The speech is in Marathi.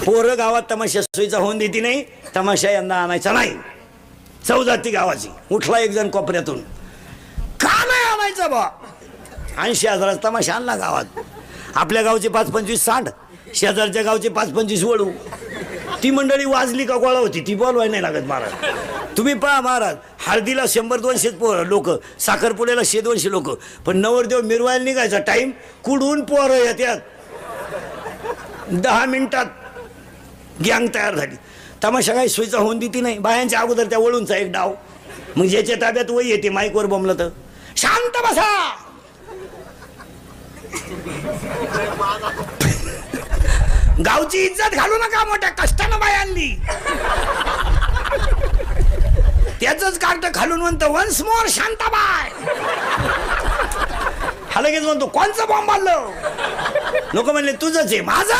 पोरं गावात तमाशा सोयीचा होऊन देती नाही, तमाशा यंदा आणायचा नाही. चौजाती गावाची उठला एक जण कोपऱ्यातून, का नाही आणायचा बा? 80,000 तमाशा आणला गावात. आपल्या गावचे 5-25 सांड, शेजारच्या गावचे 5-25 वळू. ती मंडळी वाजली का गोळा होती, ती बोलवाय नाही लागत महाराज. तुम्ही पहा महाराज, हळदीला 100-200 लोक, साखरपुड्याला 100-200 लोक, पण नवरदेव मिरवायला निघायचा टाइम कुडून पोरं येतात. 10 मिनिटात गँग तयार झाली. तमाशा काही सोयीचा होऊन देती नाही. बायांच्या अगोदर त्या वळूनचा एक डाव, मग ज्याच्या ताब्यात वही येते माईकवर बोंबलं तर शांत बसा. गावची इज्जत घालू नका, मोठ्या कष्टानं बाय आणली. त्याच कार्ट खालून म्हणतो वन्स मोर शांताबाई. हा लगेच म्हणतो कोणचं बॉम्ब आणलं? लोक म्हणले तुझंच आहे. माझा